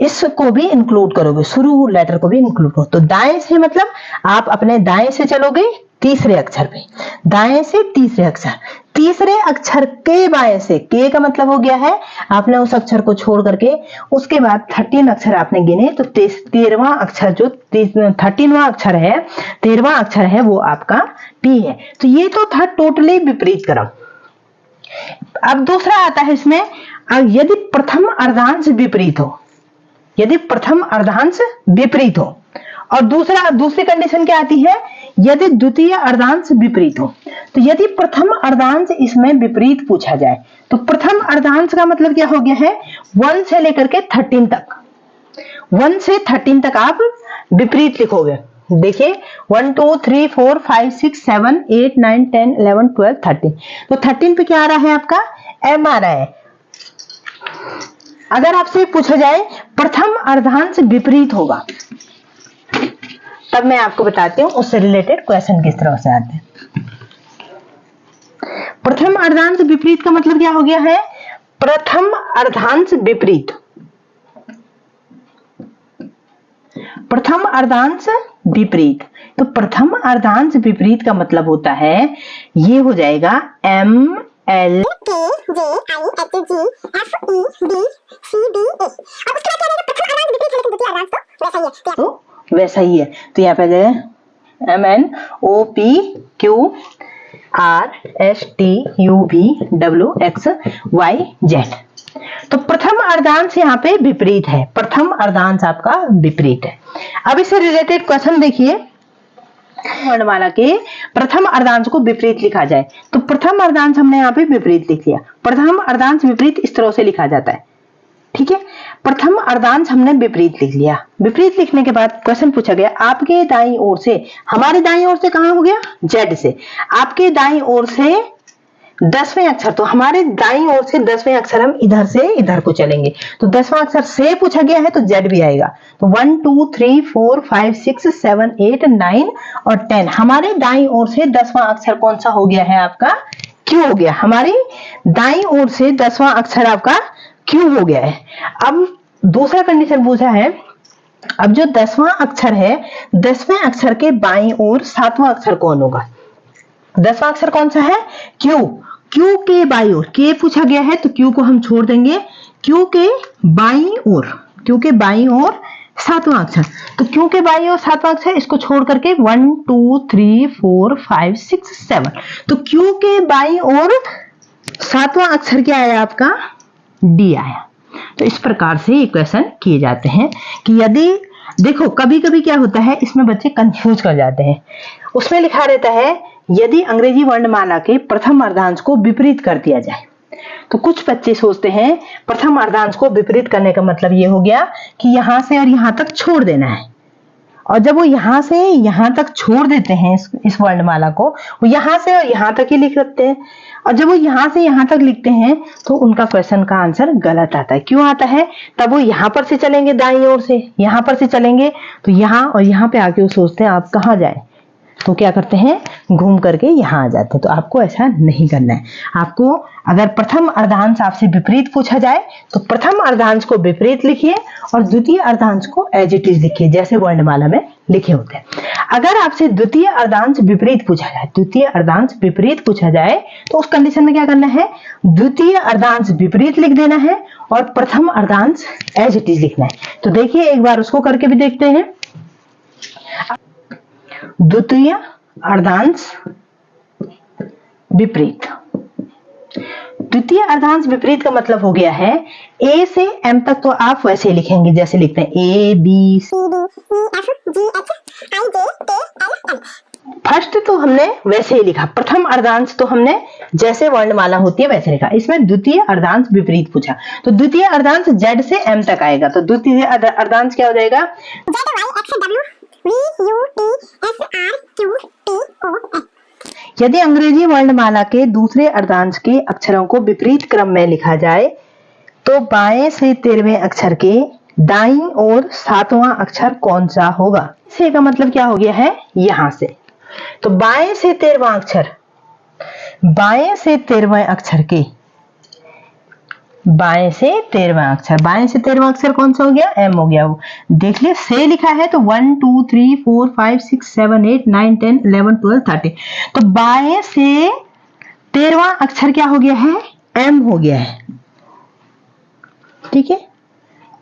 इसको भी इंक्लूड करोगे, शुरू लेटर को भी इंक्लूड करो। तो दाएं से मतलब आप अपने दाएं से चलोगे तीसरे अक्षर पे, दाएं से तीसरे अक्षर, तीसरे अक्षर के बाएं से, के का मतलब हो गया है आपने उस अक्षर को छोड़ करके उसके बाद 13 अक्षर आपने गिने, तो 13वां अक्षर जो 13वां अक्षर है, 13वां अक्षर है वो आपका पी है। तो ये तो था टोटली विपरीत क्रम। अब दूसरा आता है इसमें, यदि प्रथम अर्धांश विपरीत हो, यदि प्रथम अर्धांश विपरीत हो, और दूसरी कंडीशन क्या आती है? यदि द्वितीय अर्धांश विपरीत हो। तो यदि प्रथम अर्धांश इसमें विपरीत पूछा जाए तो प्रथम अर्धांश का मतलब क्या हो गया है? 1 से लेकर के 13 तक, 1 से 13 तक आप विपरीत लिखोगे। देखिए 1 2 3 4 5 6 7 8 9 10 11 12 13, तो 13 पे क्या आ रहा है आपका? एम आ रहा है। अगर आपसे पूछा जाए प्रथम अर्धांश विपरीत होगा, तब मैं आपको बताती हूं उससे रिलेटेड क्वेश्चन किस तरह से आते हैं। प्रथम अर्धांश विपरीत का मतलब क्या हो गया है? प्रथम अर्धांश विपरीत, प्रथम अर्धांश विपरीत। तो प्रथम अर्धांश विपरीत का मतलब होता है, ये हो जाएगा एम एल तो वैसा ही है। तो यहाँ पे M N O P Q R S T U V W X Y Z. तो प्रथम अर्धांश यहाँ पे विपरीत है, प्रथम अर्धांश आपका विपरीत है। अब इससे रिलेटेड क्वेश्चन देखिए, वर्णमाला के प्रथम अर्धांश को विपरीत लिखा जाए, तो प्रथम अर्धांश हमने यहाँ पे विपरीत लिख लिया। प्रथम अर्धांश विपरीत इस तरह से लिखा जाता है, ठीक है। प्रथम अर्धांश हमने विपरीत लिख लिया। विपरीत लिखने के बाद क्वेश्चन पूछा गया आपके दाईं ओर से, हमारे दाईं ओर से कहां हो गया? जेड से। आपके दाईं ओर से 10वें अक्षर, तो हमारे दाईं ओर से 10वें अक्षर हम इधर से इधर को चलेंगे, तो 10वां अक्षर से पूछा गया है तो जेड भी आएगा। तो 1 2 3 4 5 6 7 8 9 और 10, हमारे दाईं ओर से 10वां अक्षर कौन सा हो गया है आपका? क्यू हो गया। हमारी दाईं ओर से 10वां अक्षर आपका क्यू हो गया है। अब दूसरा कंडीशन पूछा है, अब जो 10वां अक्षर है, 10वें अक्षर के बाईं ओर 7वां अक्षर कौन होगा? 10वां अक्षर कौन सा है? क्यू। क्यू के बाईं ओर, के पूछा गया है तो क्यू को हम छोड़ देंगे। क्यू के बाईं ओर, क्यू के बाईं ओर 7वां अक्षर, तो क्यू के बाईं ओर 7वां अक्षर, इसको छोड़ करके 1 2 3 4 5 6 7, तो क्यू के बाईं ओर 7वां अक्षर क्या आया आपका? डी आया। तो इस प्रकार से ये क्वेश्चन किए जाते हैं कि यदि देखो कभी कभी क्या होता है, इसमें बच्चे कंफ्यूज कर जाते हैं। उसमें लिखा रहता है यदि अंग्रेजी वर्णमाला के प्रथम अर्धांश को विपरीत कर दिया जाए, तो कुछ बच्चे सोचते हैं प्रथम अर्धांश को विपरीत करने का मतलब ये हो गया कि यहां से और यहां तक छोड़ देना है, और जब वो यहां से यहां तक छोड़ देते हैं इस वर्णमाला को, वो यहां से और यहां तक ही लिख सकते हैं, और जब वो यहां से यहां तक लिखते हैं तो उनका क्वेश्चन का आंसर गलत आता है। क्यों आता है? तब वो यहां पर से चलेंगे, दाईं ओर से यहां पर से चलेंगे, तो यहां और यहां पे आके वो सोचते हैं आप कहां जाए, तो क्या करते हैं, घूम करके यहाँ आ जाते हैं। तो आपको ऐसा नहीं करना है। आपको अगर प्रथम अर्धांश आपसे विपरीत पूछा जाए तो प्रथम अर्धांश को विपरीत लिखिए और द्वितीय अर्धांश को एज इट इज लिखिए, जैसे वर्णमाला में लिखे होते हैं। अगर आपसे द्वितीय अर्धांश विपरीत पूछा जाए, द्वितीय अर्धांश विपरीत पूछा जाए तो उस कंडीशन में क्या करना है, द्वितीय अर्धांश विपरीत लिख देना है और प्रथम अर्धांश एज इट इज लिखना है। तो देखिए एक बार उसको करके भी देखते हैं। द्वितीय अर्धांश विपरीत, द्वितीय अर्धांश विपरीत का मतलब हो गया है ए से एम तक तो आप वैसे ही लिखेंगे जैसे लिखते हैं A B C D E F G H I J K L M. First तो हमने वैसे ही लिखा, प्रथम अर्धांश तो हमने जैसे वर्णमाला होती है वैसे लिखा। इसमें द्वितीय अर्धांश विपरीत पूछा तो द्वितीय अर्धांश जेड से एम तक आएगा। तो द्वितीय अर्धांश क्या हो जाएगा, Z Y X W V U T S R Q T O S. यदि अंग्रेजी वर्णमाला के दूसरे अर्धांश के अक्षरों को विपरीत क्रम में लिखा जाए तो बाएं से 13वें अक्षर के दाईं ओर 7वां अक्षर कौन सा होगा। से का मतलब क्या हो गया है, यहां से। तो बाएं से 13वां अक्षर, बाएं से 13वें अक्षर के, बाएं से 13वां अक्षर, बाएं से 13वां अक्षर कौन सा हो गया, एम हो गया। वो देख लिया, से लिखा है तो 1 2 3 4 5 6 7 8 9 10 11 12 13। तो बाएं से 13वां अक्षर क्या हो गया है, एम हो गया है, ठीक है।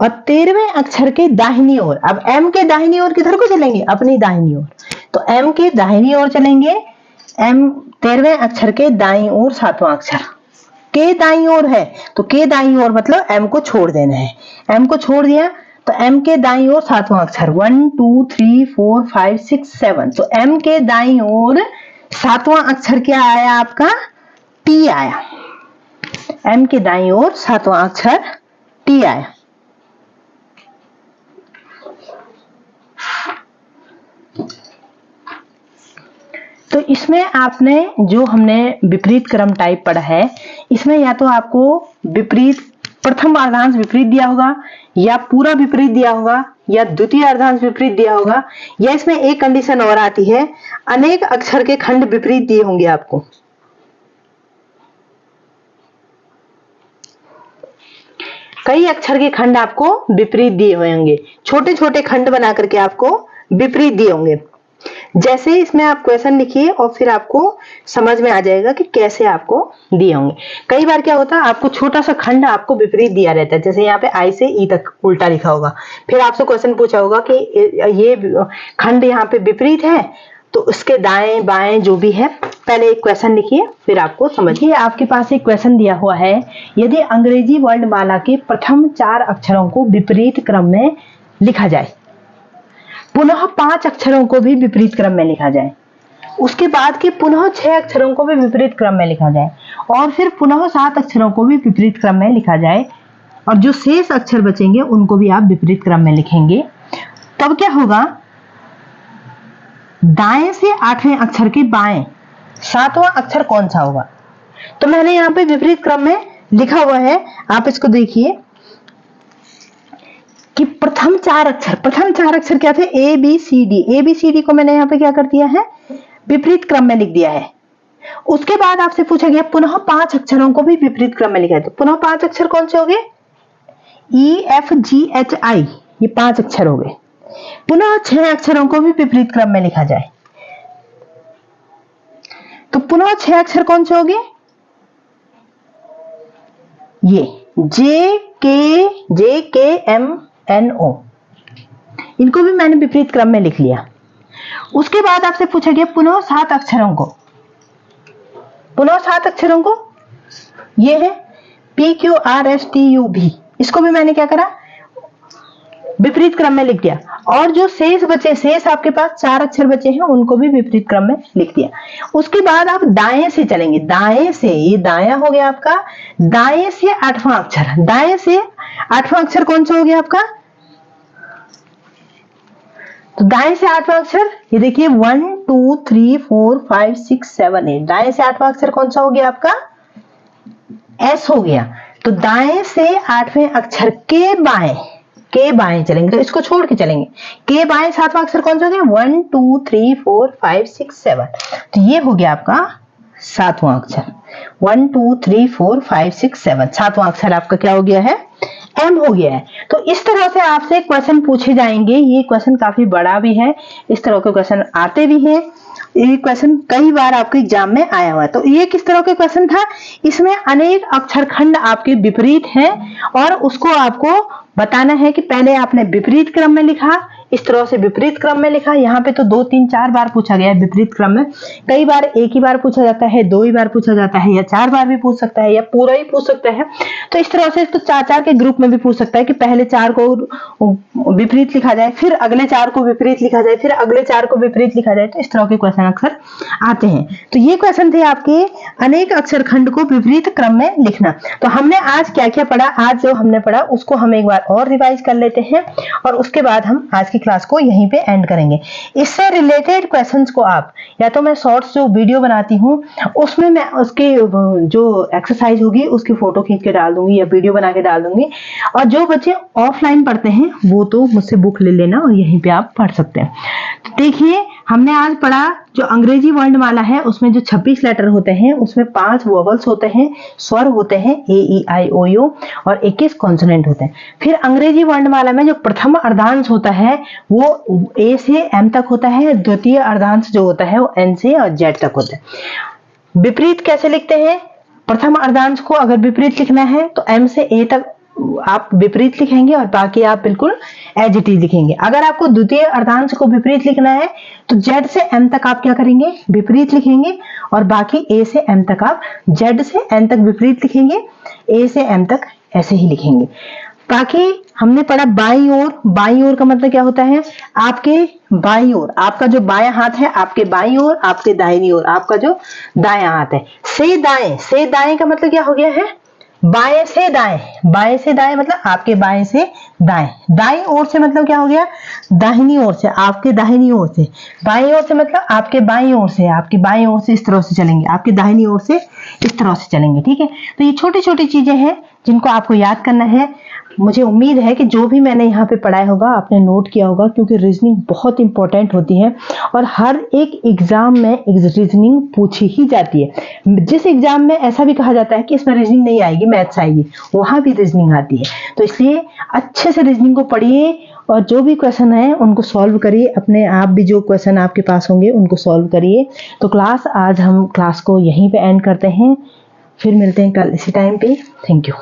और 13वें अक्षर के दाहिनी ओर, अब एम के दाहिनी ओर किधर को चलेंगे, अपनी दाहिनी ओर। तो एम के दाहिनी ओर चलेंगे, एम 13वें अक्षर के दाईं ओर 7वां अक्षर, के दाईं ओर है तो के दाईं ओर मतलब एम को छोड़ देना है। एम को छोड़ दिया तो एम के दाईं ओर 7वां अक्षर 1 2 3 4 5 6 7। तो एम के दाईं ओर 7वां अक्षर क्या आया आपका, टी आया। एम के दाईं ओर 7वां अक्षर टी आया। तो इसमें आपने जो हमने विपरीत क्रम टाइप पढ़ा है, इसमें या तो आपको विपरीत प्रथम अर्धांश विपरीत दिया होगा, या पूरा विपरीत दिया होगा, या द्वितीय अर्धांश विपरीत दिया होगा, या इसमें एक कंडीशन और आती है, अनेक अक्षर के खंड विपरीत दिए होंगे आपको। कई अक्षर के खंड आपको विपरीत दिए हुए होंगे, छोटे छोटे खंड बना करके आपको विपरीत दिए होंगे। जैसे इसमें आप क्वेश्चन लिखिए और फिर आपको समझ में आ जाएगा कि कैसे आपको दिए होंगे। कई बार क्या होता है, आपको छोटा सा खंड आपको विपरीत दिया रहता है, जैसे यहाँ पे आई से ई तक उल्टा लिखा होगा, फिर आपसे क्वेश्चन पूछा होगा कि ये खंड यहाँ पे विपरीत है, तो उसके दाएं बाएं जो भी है, पहले एक क्वेश्चन लिखिए फिर आपको समझिए। आपके पास एक क्वेश्चन दिया हुआ है, यदि अंग्रेजी वर्णमाला के प्रथम 4 अक्षरों को विपरीत क्रम में लिखा जाए, पुनः 5 अक्षरों को भी विपरीत क्रम में लिखा जाए, उसके बाद के पुनः 6 अक्षरों को भी विपरीत क्रम में लिखा जाए, और फिर पुनः 7 अक्षरों को भी विपरीत क्रम में लिखा जाए, और जो शेष अक्षर बचेंगे उनको भी आप विपरीत क्रम में लिखेंगे, तब क्या होगा, दाएं से 8वें अक्षर के बाएं 7वां अक्षर कौन सा होगा। तो मैंने यहाँ पे विपरीत क्रम में लिखा हुआ है, आप इसको देखिए कि प्रथम 4 अक्षर क्या थे, A B C D. A B C D को मैंने यहाँ पे क्या कर दिया है, विपरीत क्रम में लिख दिया है। उसके बाद आपसे पूछा गया पुनः 5 अक्षरों को भी विपरीत क्रम में लिखा है, तो पुनः 5 अक्षर कौन से हो गए, ई एफ जी एच आई, ये 5 अक्षर हो गए। पुनः 6 अक्षरों को भी विपरीत क्रम में लिखा जाए, तो पुनः 6 अक्षर कौन से हो गए, ये जे के एम एन ओ, इनको भी मैंने विपरीत क्रम में लिख लिया। उसके बाद आपसे पूछा गया पुनः 7 अक्षरों को, पुनः 7 अक्षरों को, ये है P Q R S T you भी, इसको भी मैंने क्या करा, विपरीत क्रम में लिख दिया। और जो शेष बचे, शेष आपके पास 4 अक्षर बचे हैं, उनको भी विपरीत क्रम में लिख दिया। उसके बाद आप दाएं से चलेंगे, दाएं से, ये दाया हो गया आपका, दाएं से 8वां अक्षर, दाएं से 8वां अक्षर कौन सा हो गया आपका, तो दाएं से 8वां अक्षर, ये देखिए 1 2 3 4 5 6 7 8, दाएं से 8वां अक्षर कौन सा हो गया आपका, एस हो गया। तो दाएं से 8वें अक्षर के बाएं के बाएं चलेंगे, तो इसको छोड़ के चलेंगे। के बाएं सातवां अक्षर कौन सा हो गया? 1 2 3 4 5 6 7, तो ये हो गया आपका सातवां अक्षर। 1 2 3 4 5 6 7, सातवां अक्षर आपका क्या हो गया है? एम हो गया है। तो इस तरह से आपसे क्वेश्चन पूछे जाएंगे। ये क्वेश्चन काफी बड़ा भी है, इस तरह के क्वेश्चन आते भी हैं। ये क्वेश्चन कई बार आपके एग्जाम में आया हुआ है। तो ये किस तरह के क्वेश्चन था? इसमें अनेक अक्षरखंड आपके विपरीत हैं और उसको आपको बताना है कि पहले आपने विपरीत क्रम में लिखा, इस तरह से विपरीत क्रम में लिखा। यहाँ पे तो 2 3 4 बार पूछा गया है विपरीत क्रम में। कई बार एक ही बार पूछा जाता है, 2 ही बार पूछा जाता है, या 4 बार भी पूछ सकता है, या पूरा ही पूछ सकता है। तो इस तरह से तो 4-4 के ग्रुप में भी पूछ सकता है कि पहले 4 को विपरीत लिखा जाए, फिर अगले 4 को विपरीत लिखा जाए, फिर अगले 4 को विपरीत लिखा जाए। तो इस तरह के क्वेश्चन अक्सर आते हैं। तो ये क्वेश्चन थे आपके अनेक अक्षरखंड को विपरीत क्रम में लिखना। तो हमने आज क्या क्या पढ़ा? आज जो हमने पढ़ा उसको हम एक बार और रिवाइज कर लेते हैं और उसके बाद हम आज की क्लास को यहीं पे एंड करेंगे। इससे रिलेटेड क्वेश्चंस को आप या तो मैं शॉर्ट्स जो वीडियो बनाती हूँ उसमें मैं उसके जो एक्सरसाइज होगी उसकी फोटो खींच के डाल दूंगी या वीडियो बना के डाल दूंगी। और जो बच्चे ऑफलाइन पढ़ते हैं वो तो मुझसे बुक ले लेना और यहीं पे आप पढ़ सकते हैं। तो देखिए हमने आज पढ़ा जो अंग्रेजी वर्णमाला है उसमें जो 26 लेटर होते हैं उसमें 5 वोवल्स होते हैं, स्वर होते हैं ए ई आई ओ यू, और 21 कॉन्सोनेंट होते हैं। फिर अंग्रेजी वर्णमाला में जो प्रथम अर्धांश होता है वो ए से एम तक होता है, द्वितीय अर्धांश जो होता है वो एन से और जेड तक होता है। विपरीत कैसे लिखते हैं? प्रथम अर्धांश को अगर विपरीत लिखना है तो एम से ए तक आप विपरीत लिखेंगे और बाकी आप बिल्कुल एज इट इज लिखेंगे। अगर आपको द्वितीय अर्धांश को विपरीत लिखना है तो जेड से एम तक आप क्या करेंगे? विपरीत लिखेंगे और बाकी ए से एम तक आप जेड से एन तक विपरीत लिखेंगे, ए से एम तक ऐसे ही लिखेंगे। बाकी हमने पढ़ा बाईं ओर। बाईं ओर का मतलब क्या होता है? आपके बाईं ओर, आपका जो बायां हाथ है आपके बाईं ओर, आपके दाहिनी ओर आपका जो दायां हाथ है। से दाएं, से दाएं का मतलब क्या हो गया है? बाएं से दाएं। बाएं से दाएं मतलब आपके बाएं से दाएं। दाईं ओर से मतलब क्या हो गया? दाहिनी ओर से, आपके दाहिनी ओर से। बाईं ओर से मतलब आपके बाईं ओर से, आपकी बाईं ओर से इस तरह से चलेंगे, आपकी दाहिनी ओर से इस तरह से चलेंगे। ठीक है, तो ये छोटी छोटी चीजें हैं जिनको आपको याद करना है। मुझे उम्मीद है कि जो भी मैंने यहाँ पे पढ़ाया होगा आपने नोट किया होगा, क्योंकि रीजनिंग बहुत इंपॉर्टेंट होती है और हर एक एग्जाम में रीजनिंग पूछी ही जाती है। जिस एग्जाम में ऐसा भी कहा जाता है कि इसमें रीजनिंग नहीं आएगी, मैथ्स आएगी, वहां भी रीजनिंग आती है। तो इसलिए अच्छे से रीजनिंग को पढ़िए और जो भी क्वेश्चन है उनको सॉल्व करिए। अपने आप भी जो क्वेश्चन आपके पास होंगे उनको सॉल्व करिए। तो आज हम क्लास को यहीं पे एंड करते हैं, फिर मिलते हैं कल इसी टाइम पे। Thank you.